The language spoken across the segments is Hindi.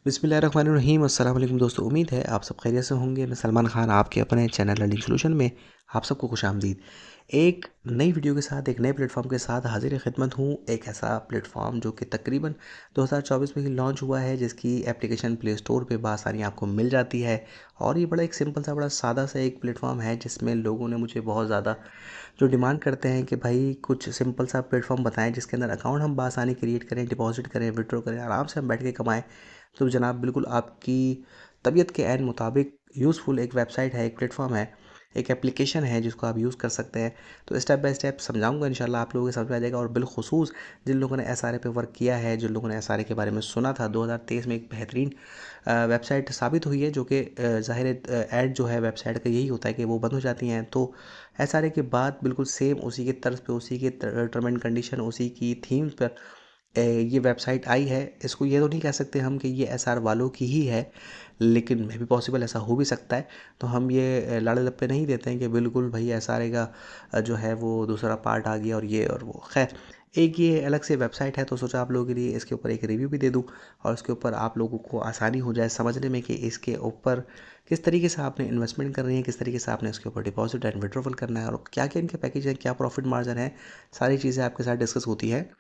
बिस्मिल्लाहिर्रहमानिर्रहीम। अस्सलाम वालेकुम दोस्तों, उम्मीद है आप सब खैरियत से होंगे। मैं सलमान ख़ान आपके अपने चैनल लर्निंग सॉल्यूशन में आप सबको खुशामदीद। एक नई वीडियो के साथ, एक नए प्लेटफॉर्म के साथ हाजिर खिदमत हूँ। एक ऐसा प्लेटफॉर्म जो कि तकरीबन 2024 में ही लॉन्च हुआ है, जिसकी एप्लीकेशन प्ले स्टोर पे बआसानी आपको मिल जाती है। और ये बड़ा एक सिंपल सा, बड़ा सादा सा एक प्लेटफॉर्म है, जिसमें लोगों ने मुझे बहुत ज़्यादा जो डिमांड करते हैं कि भाई कुछ सिंपल सा प्लेटफॉर्म बताएं जिसके अंदर अकाउंट हम बआसानी क्रिएट करें, डिपॉजिट करें, विड्रॉ करें, आराम से हम बैठ के कमाएं। तो जनाब, बिल्कुल आपकी तबीयत के ऐन मुताबिक यूज़फुल एक वेबसाइट है, एक प्लेटफॉर्म है, एक एप्लीकेशन है जिसको आप यूज़ कर सकते हैं। तो स्टेप बाय स्टेप समझाऊंगा, इंशाल्लाह आप लोगों के समझ में आ जाएगा। और बिलखुसूस जिन लोगों ने एसआरए पे वर्क किया है, जिन लोगों ने एसआरए के बारे में सुना था, 2023 में एक बेहतरीन वेबसाइट साबित हुई है, जो कि ज़ाहिर ऐड जो है वेबसाइट का यही होता है कि वो बंद हो जाती हैं। तो एसआरए के बाद बिल्कुल सेम उसी के तर्ज पे, उसी के टर्म एंड कंडीशन, उसी की थीम पर ये वेबसाइट आई है। इसको ये तो नहीं कह सकते हम कि ये एसआर वालों की ही है, लेकिन मे भी पॉसिबल ऐसा हो भी सकता है। तो हम ये लाड़े लप्पे नहीं देते हैं कि बिल्कुल भाई एसआर का जो है वो दूसरा पार्ट आ गया और ये और वो। खैर, एक ये अलग से वेबसाइट है, तो सोचा आप लोगों के लिए इसके ऊपर एक रिव्यू भी दे दूं, और इसके ऊपर आप लोगों को आसानी हो जाए समझने में कि इसके ऊपर किस तरीके से आपने इन्वेस्टमेंट करनी है, किस तरीके से आपने इसके ऊपर डिपॉजिट एंड विड्रॉवल करना है, और क्या क्या इनके पैकेज हैं, क्या प्रॉफिट मार्जिन है। सारी चीज़ें आपके साथ डिस्कस होती है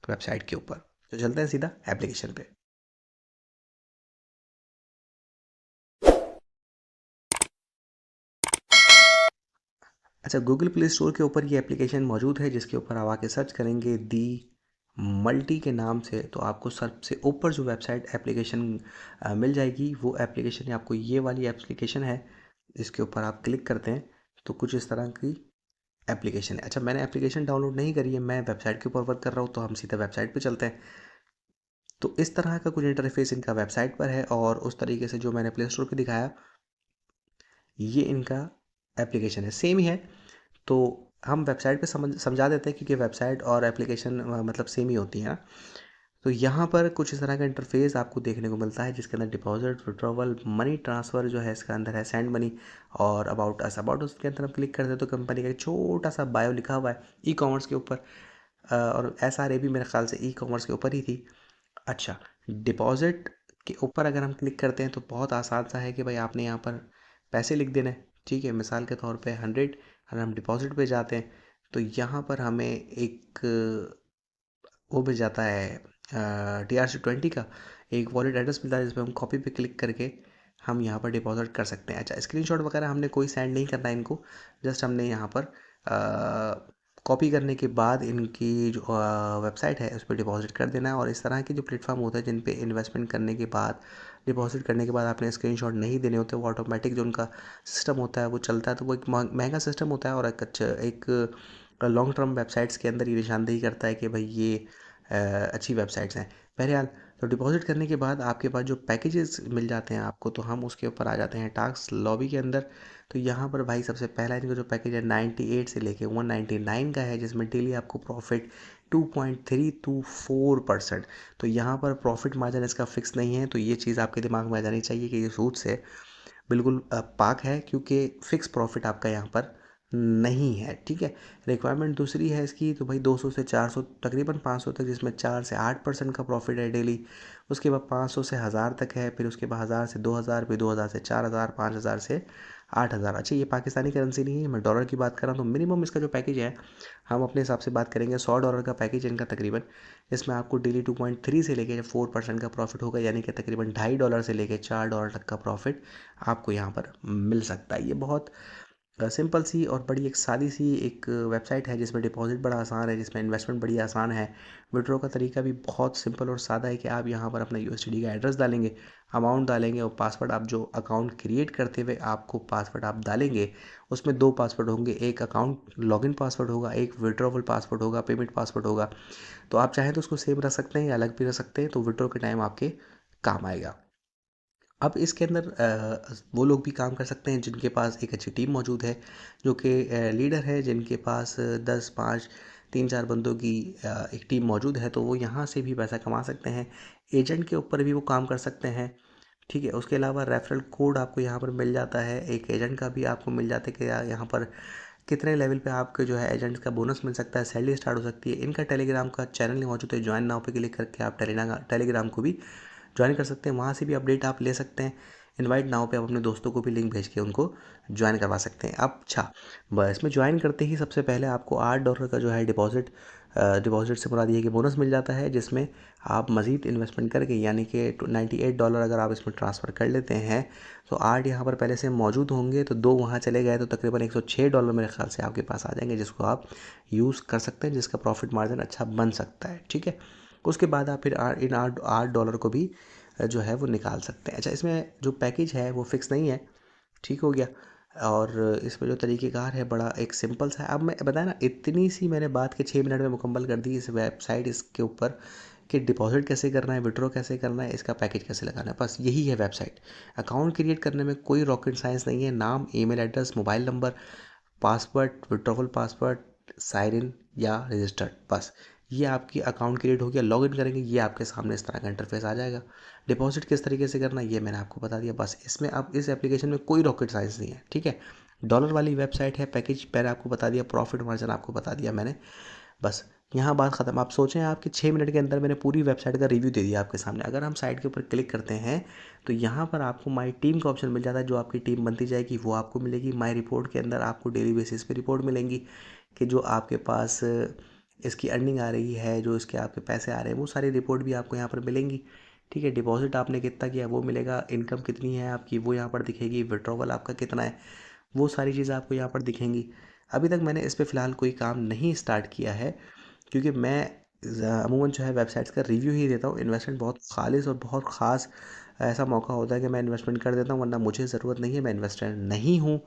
वेबसाइट के ऊपर। तो चलते हैं सीधा एप्लीकेशन पे। अच्छा, गूगल प्ले स्टोर के ऊपर ये एप्लीकेशन मौजूद है, जिसके ऊपर आप आके सर्च करेंगे दी मल्टी के नाम से, तो आपको सबसे ऊपर जो वेबसाइट एप्लीकेशन मिल जाएगी, वो एप्लीकेशन आपको ये वाली एप्लीकेशन है। जिसके ऊपर आप क्लिक करते हैं तो कुछ इस तरह की एप्लीकेशन है। अच्छा, मैंने एप्लीकेशन डाउनलोड नहीं करी है, मैं वेबसाइट के ऊपर वर्क कर रहा हूँ, तो हम सीधा वेबसाइट पे चलते हैं। तो इस तरह का कुछ इंटरफेस इनका वेबसाइट पर है, और उस तरीके से जो मैंने प्ले स्टोर पे दिखाया, ये इनका एप्लीकेशन है, सेम ही है। तो हम वेबसाइट पे समझा देते हैं, क्योंकि वेबसाइट और एप्लीकेशन मतलब सेम ही होती है ना। तो यहाँ पर कुछ इस तरह का इंटरफेस आपको देखने को मिलता है, जिसके अंदर डिपॉजिट, विड्रॉवल, मनी ट्रांसफ़र जो है इसका अंदर है, सेंड मनी, और अबाउट अस के अंदर हम क्लिक करते हैं तो कंपनी का एक छोटा सा बायो लिखा हुआ है ई कॉमर्स के ऊपर। और एसआरए भी मेरे ख्याल से ई कॉमर्स के ऊपर ही थी। अच्छा, डिपॉज़िट के ऊपर अगर हम क्लिक करते हैं तो बहुत आसान सा है कि भाई आपने यहाँ पर पैसे लिख देने हैं। ठीक है, मिसाल के तौर पे 100। अगर हम डिपॉज़िट पे जाते हैं तो यहाँ पर हमें एक वो मिल जाता है TRC20 का एक वॉलेट एड्रेस मिलता है, जिस पे हम कॉपी पे क्लिक करके हम यहाँ पर डिपॉजिट कर सकते हैं। अच्छा, स्क्रीनशॉट वगैरह हमने कोई सेंड नहीं करना है इनको, जस्ट हमने यहाँ पर कॉपी करने के बाद इनकी जो वेबसाइट है उस पर डिपॉजिट कर देना है। और इस तरह के जो प्लेटफॉर्म होते हैं जिन पे इन्वेस्टमेंट करने के बाद, डिपॉजिट करने के बाद आपने स्क्रीनशॉट नहीं देने होते, वो ऑटोमेटिक जो उनका सिस्टम होता है वो चलता है। तो वो एक महंगा सिस्टम होता है, और एक अच्छा एक लॉन्ग टर्म वेबसाइट्स के अंदर ये निशानदेही करता है कि भाई ये अच्छी वेबसाइट्स हैं। बहरहाल, तो डिपॉजिट करने के बाद आपके पास जो पैकेजेस मिल जाते हैं आपको, तो हम उसके ऊपर आ जाते हैं टास्क लॉबी के अंदर। तो यहाँ पर भाई सबसे पहला इनका जो पैकेज है 98 से लेके 199 का है, जिसमें डेली आपको प्रॉफिट 2.324%। तो यहाँ पर प्रॉफिट मार्जिन इसका फिक्स नहीं है, तो ये चीज़ आपके दिमाग में आ जानी चाहिए कि ये सूद से बिल्कुल पाक है, क्योंकि फ़िक्स प्रॉफिट आपका यहाँ पर नहीं है। ठीक है, रिक्वायरमेंट दूसरी है इसकी, तो भाई 200 से 400, तकरीबन 500 तक, जिसमें 4 से 8% का प्रॉफिट है डेली। उसके बाद 500 से 1000 तक है, फिर उसके बाद 1000 से 2000, फिर 2000 से 4000, 5000 से 8000। अच्छा, ये पाकिस्तानी करेंसी नहीं है, मैं डॉलर की बात कर रहा हूँ। तो मिनिमम इसका जो पैकेज है, हम अपने हिसाब से बात करेंगे, $100 का पैकेज इनका तकरीबन। इसमें आपको डेली 2.3 से लेके 4% का प्रॉफिट होगा, यानी कि तकरीबन $2.5 से लेके $4 तक का प्रॉफिट आपको यहाँ पर मिल सकता है। ये बहुत सिंपल सी और बड़ी एक सादी सी एक वेबसाइट है, जिसमें डिपॉजिट बड़ा आसान है, जिसमें इन्वेस्टमेंट बड़ी आसान है। विड्रॉ का तरीका भी बहुत सिंपल और सादा है कि आप यहाँ पर अपना यूएसडी का एड्रेस डालेंगे, अमाउंट डालेंगे, और पासवर्ड आप जो अकाउंट क्रिएट करते हुए आपको पासवर्ड आप डालेंगे, उसमें दो पासवर्ड होंगे। एक अकाउंट लॉगिन पासवर्ड होगा, एक विड्रॉवल पासवर्ड होगा, पेमेंट पासवर्ड होगा। तो आप चाहें तो उसको सेम रख सकते हैं या अलग भी रख सकते हैं, तो विड्रॉ के टाइम आपके काम आएगा। अब इसके अंदर वो लोग भी काम कर सकते हैं जिनके पास एक अच्छी टीम मौजूद है, जो कि लीडर है, जिनके पास 10, 5, 3, 4 बंदों की एक टीम मौजूद है, तो वो यहाँ से भी पैसा कमा सकते हैं। एजेंट के ऊपर भी वो काम कर सकते हैं। ठीक है, उसके अलावा रेफरल कोड आपको यहाँ पर मिल जाता है, एक एजेंट का भी आपको मिल जाता है कि यहाँ पर कितने लेवल पे आपके जो है एजेंट्स का बोनस मिल सकता है, सैलरी स्टार्ट हो सकती है। इनका टेलीग्राम का चैनल मौजूद है, ज्वाइन नाउ पे क्लिक करके आप टेलीग्राम को भी ज्वाइन कर सकते हैं, वहाँ से भी अपडेट आप ले सकते हैं। इनवाइट नाउ पे आप अपने दोस्तों को भी लिंक भेज के उनको ज्वाइन करवा सकते हैं। अब अच्छा, बस में ज्वाइन करते ही सबसे पहले आपको $8 का जो है डिपॉजिट से मुराद ये है कि बोनस मिल जाता है, जिसमें आप मज़ीद इन्वेस्टमेंट करके यानी कि $98 अगर आप इसमें ट्रांसफ़र कर लेते हैं तो 8 यहाँ पर पहले से मौजूद होंगे, तो 2 वहाँ चले गए तो तकरीबन $106 मेरे ख्याल से आपके पास आ जाएंगे, जिसको आप यूज़ कर सकते हैं, जिसका प्रॉफिट मार्जिन अच्छा बन सकता है। ठीक है, उसके बाद आप फिर इन $8 को भी जो है वो निकाल सकते हैं। अच्छा, इसमें जो पैकेज है वो फ़िक्स नहीं है, ठीक हो गया। और इसमें जो तरीक़ेकार है बड़ा एक सिंपल सा है। अब मैं बताया ना, इतनी सी मैंने बात के 6 मिनट में मुकम्मल कर दी इस वेबसाइट इसके ऊपर कि डिपॉज़िट कैसे करना है, विड्रॉ कैसे करना है, इसका पैकेज कैसे लगाना है, बस यही है वेबसाइट। अकाउंट क्रिएट करने में कोई रॉकेट साइंस नहीं है। नाम, email address, mobile number, password, withdrawal password, sign in या रजिस्टर्ड, बस ये आपकी अकाउंट क्रिएट हो गया। लॉगिन करेंगे, ये आपके सामने इस तरह का इंटरफेस आ जाएगा। डिपॉजिट किस तरीके से करना है ये मैंने आपको बता दिया, बस इसमें अब इस एप्लीकेशन में कोई रॉकेट साइंस नहीं है। ठीक है, डॉलर वाली वेबसाइट है, पैकेज मैंने आपको बता दिया, प्रॉफिट मार्जिन आपको बता दिया मैंने, बस यहाँ बात ख़त्म। आप सोचें आपके 6 मिनट के अंदर मैंने पूरी वेबसाइट का रिव्यू दे दिया आपके सामने। अगर हम साइट के ऊपर क्लिक करते हैं तो यहाँ पर आपको माई टीम का ऑप्शन मिल जाता है। जो आपकी टीम बनती जाएगी वो आपको मिलेगी। माई रिपोर्ट के अंदर आपको डेली बेसिस पे रिपोर्ट मिलेंगी कि जो आपके पास इसकी अर्निंग आ रही है, जो इसके आपके पैसे आ रहे हैं, वो सारी रिपोर्ट भी आपको यहाँ पर मिलेंगी। ठीक है, डिपॉजिट आपने कितना किया वो मिलेगा, इनकम कितनी है आपकी वो यहाँ पर दिखेगी, विड्रॉवल आपका कितना है वो सारी चीज़ें आपको यहाँ पर दिखेंगी। अभी तक मैंने इस पे फ़िलहाल कोई काम नहीं स्टार्ट किया है, क्योंकि मैं अमूमन जो है वेबसाइट्स का रिव्यू ही देता हूँ। इन्वेस्टमेंट बहुत खालिस और बहुत ख़ास ऐसा मौका होता है कि मैं इन्वेस्टमेंट कर देता हूँ, वरना मुझे ज़रूरत नहीं है, मैं इन्वेस्टर नहीं हूँ।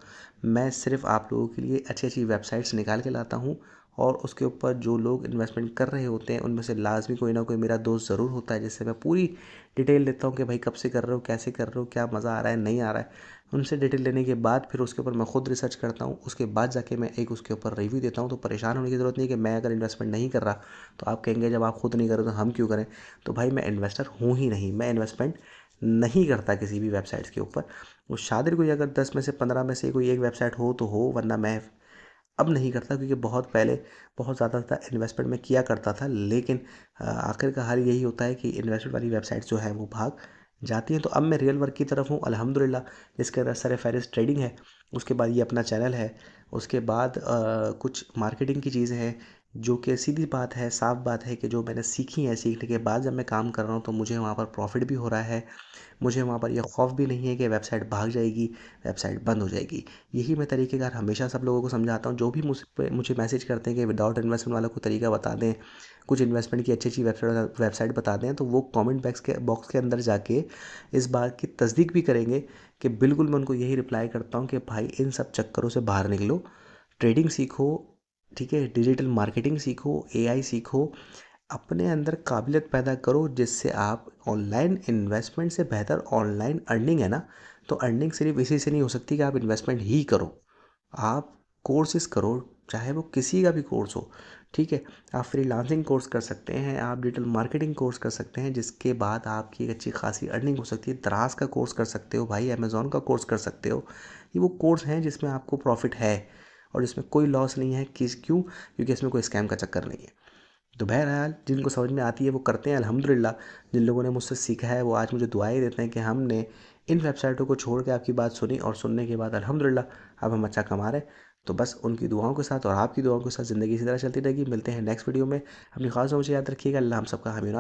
मैं सिर्फ आप लोगों के लिए अच्छी अच्छी वेबसाइट्स निकाल के लाता हूँ, और उसके ऊपर जो लोग इन्वेस्टमेंट कर रहे होते हैं उनमें से लाजमी कोई ना कोई मेरा दोस्त ज़रूर होता है, जिससे मैं पूरी डिटेल लेता हूँ कि भाई कब से कर रहे हो, कैसे कर रहे हो, क्या मज़ा आ रहा है, नहीं आ रहा है। उनसे डिटेल लेने के बाद फिर उसके ऊपर मैं खुद रिसर्च करता हूँ, उसके बाद जाके मैं एक उसके ऊपर रिव्यू देता हूँ। तो परेशान होने की ज़रूरत नहीं है कि मैं अगर इन्वेस्टमेंट नहीं कर रहा तो आप कहेंगे जब आप खुद नहीं कर रहे तो हम क्यों करें। तो भाई मैं इन्वेस्टर हूँ ही नहीं, मैं इन्वेस्टमेंट नहीं करता किसी भी वेबसाइट्स के ऊपर। वो शातिर कोई अगर 10 में से 15 में से कोई एक वेबसाइट हो तो हो, वरना मैं अब नहीं करता, क्योंकि बहुत पहले बहुत ज़्यादा इन्वेस्टमेंट में किया करता था। लेकिन आखिर का हाल यही होता है कि इन्वेस्टमेंट वाली वेबसाइट्स जो हैं वो भाग जाती हैं। तो अब मैं रियल वर्क की तरफ हूँ अल्हम्दुलिल्लाह, जिसके अंदर सर फहरिस्त ट्रेडिंग है, उसके बाद ये अपना चैनल है, उसके बाद कुछ मार्केटिंग की चीज़ें हैं, जो कि सीधी बात है, साफ़ बात है कि जो मैंने सीखी है, सीखने के बाद जब मैं काम कर रहा हूँ तो मुझे वहाँ पर प्रॉफिट भी हो रहा है। मुझे वहाँ पर यह खौफ भी नहीं है कि वेबसाइट भाग जाएगी, वेबसाइट बंद हो जाएगी। यही मैं तरीक़ेकार हमेशा सब लोगों को समझाता हूँ। जो भी मुझे मैसेज करते हैं कि विदाउट इन्वेस्टमेंट वाला कोई तरीका बता दें, कुछ इन्वेस्टमेंट की अच्छी अच्छी वेबसाइट बता दें, तो वो कमेंट बॉक्स के अंदर जाके इस बात की तस्दीक भी करेंगे कि बिल्कुल मैं उनको यही रिप्लाई करता हूँ कि भाई इन सब चक्करों से बाहर निकलो, ट्रेडिंग सीखो, ठीक है, डिजिटल मार्केटिंग सीखो, एआई सीखो, अपने अंदर काबिलियत पैदा करो, जिससे आप ऑनलाइन इन्वेस्टमेंट से बेहतर ऑनलाइन अर्निंग है ना, तो अर्निंग सिर्फ इसी से नहीं हो सकती कि आप इन्वेस्टमेंट ही करो। आप कोर्सेज करो, चाहे वो किसी का भी कोर्स हो। ठीक है, आप फ्रीलांसिंग कोर्स कर सकते हैं, आप डिजिटल मार्केटिंग कोर्स कर सकते हैं, जिसके बाद आपकी एक अच्छी खासी अर्निंग हो सकती है। दराज का कोर्स कर सकते हो भाई, अमेज़ॉन का कोर्स कर सकते हो। ये वो कोर्स हैं जिसमें आपको प्रॉफिट है और इसमें कोई लॉस नहीं है। क्यों? क्योंकि इसमें कोई स्कैम का चक्कर नहीं है। तो बहरहाल जिनको समझ में आती है वो करते हैं अल्हम्दुलिल्लाह। जिन लोगों ने मुझसे सीखा है वो आज मुझे दुआएं देते हैं कि हमने इन वेबसाइटों को छोड़ के आपकी बात सुनी, और सुनने के बाद अल्हम्दुलिल्लाह अब हम अच्छा कमा रहे हैं। तो बस उनकी दुआओं के साथ और आपकी दुआओं के साथ ज़िंदगी इसी तरह चलती रहेगी। मिलते हैं नेक्स्ट वीडियो में। अपनी खास सोच याद रखिएगा। अल्लाह हम सबका हामी।